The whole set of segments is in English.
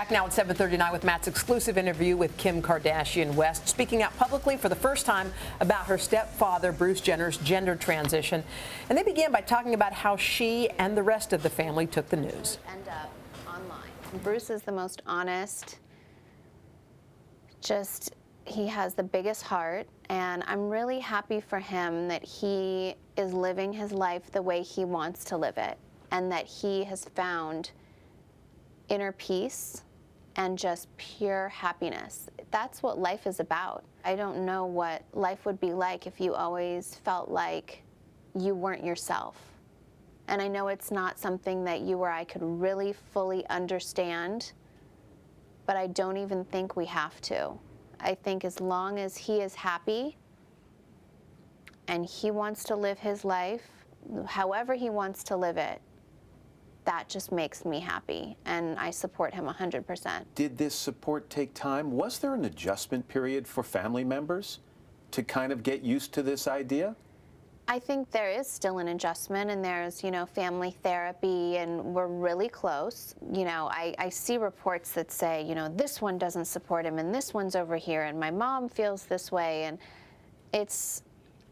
Back now at 7:39 with Matt's exclusive interview with Kim Kardashian West, speaking out publicly for the first time about her stepfather, Bruce Jenner's gender transition. And they began by talking about how she and the rest of the family took the news. End up online. Bruce is the most honest, he has the biggest heart, and I'm really happy for him that he is living his life the way he wants to live it, and that he has found inner peace and just pure happiness. That's what life is about. I don't know what life would be like if you always felt like you weren't yourself. And I know it's not something that you or I could really fully understand, but I don't even think we have to. I think as long as he is happy and he wants to live his life, however he wants to live it, that just makes me happy, and I support him 100%. Did this support take time? Was there an adjustment period for family members to kind of get used to this idea? I think there is still an adjustment, and there's, family therapy, and we're really close. I see reports that say, this one doesn't support him, and this one's over here, and my mom feels this way, and it's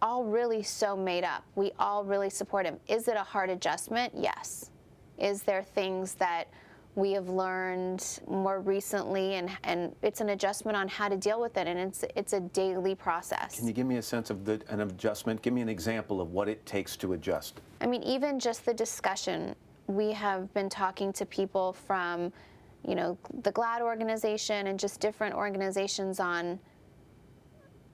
all really so made up. We all really support him. Is it a hard adjustment? Yes. Is there things that we have learned more recently, and it's an adjustment on how to deal with it, and it's a daily process. Can you give me a sense of an adjustment? Give me an example of what it takes to adjust. I mean, even just the discussion. We have been talking to people from, the GLAAD organization and just different organizations on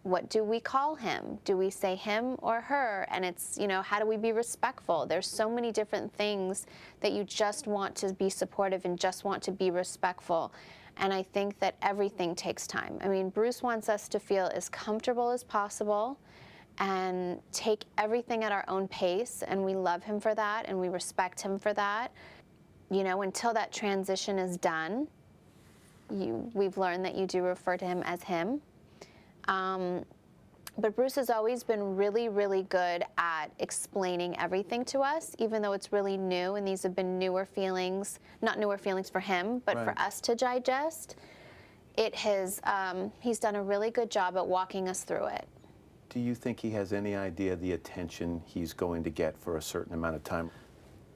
what do we call him? Do we say him or her? And it's, how do we be respectful? There's so many different things that you just want to be supportive and just want to be respectful. And I think that everything takes time. I mean, Bruce wants us to feel as comfortable as possible and take everything at our own pace. And we love him for that, and we respect him for that. Until that transition is done, we've learned that you do refer to him as him. But Bruce has always been really, really good at explaining everying to us, even though it's really new, and these have been newer feelings, not newer feelings for him, but right. For us to digest. He's done a really good job at walking us through it. Do you think he has any idea the attention he's going to get for a certain amount of time?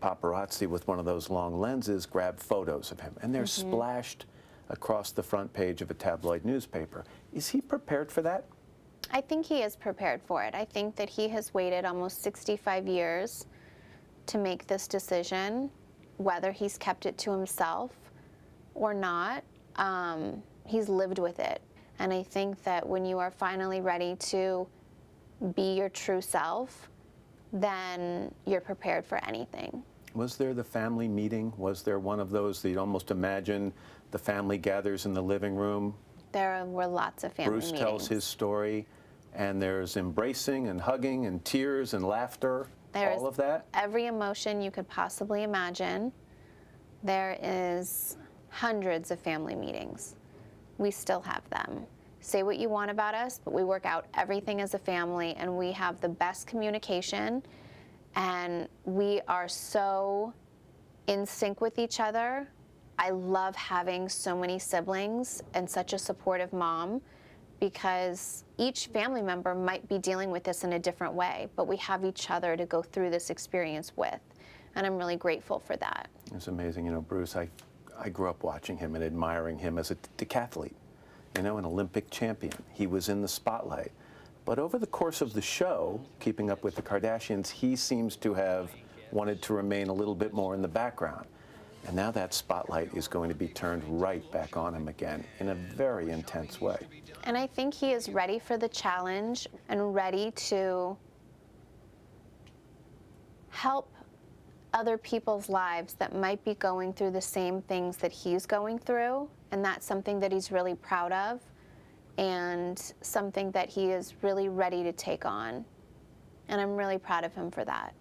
Paparazzi with one of those long lenses grab photos of him, and they're splashed across the front page of a tabloid newspaper. Is he prepared for that? I think he is prepared for it. I think that he has waited almost 65 years to make this decision, whether he's kept it to himself or not. He's lived with it. And I think that when you are finally ready to be your true self, then you're prepared for anything. Was there the family meeting? Was there one of those that you'd almost imagine the family gathers in the living room? There were lots of family meetings. Bruce tells his story, and there's embracing and hugging and tears and laughter, all of that? Every emotion you could possibly imagine. There is hundreds of family meetings. We still have them. Say what you want about us, but we work out everything as a family, and we have the best communication, and we are so in sync with each other. I love having so many siblings and such a supportive mom, because each family member might be dealing with this in a different way, but we have each other to go through this experience with, and I'm really grateful for that. It's amazing. Bruce, I grew up watching him and admiring him as a decathlete, an Olympic champion. He was in the spotlight. But over the course of the show, Keeping Up with the Kardashians, he seems to have wanted to remain a little bit more in the background. And now that spotlight is going to be turned right back on him again in a very intense way. And I think he is ready for the challenge and ready to help other people's lives that might be going through the same things that he's going through. And that's something that he's really proud of, and something that he is really ready to take on. And I'm really proud of him for that.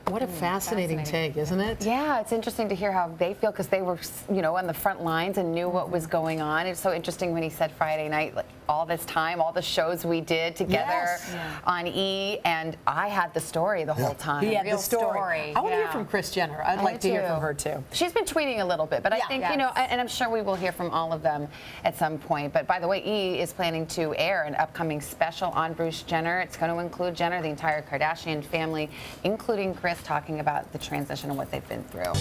What a fascinating take, isn't it? Yeah, it's interesting to hear how they feel, because they were, on the front lines and knew what was going on. It's so interesting when he said Friday night, like, all this time, all the shows we did together on E, and I had the story the whole time. He had Real the story. I want to hear from Kris Jenner. I'd like to hear from her too. She's been tweeting a little bit, but I think, you know, and I'm sure we will hear from all of them at some point. But by the way, E is planning to air an upcoming special on Bruce Jenner. It's going to include Jenner, the entire Kardashian family, including Kris, talking about the transition and what they've been through.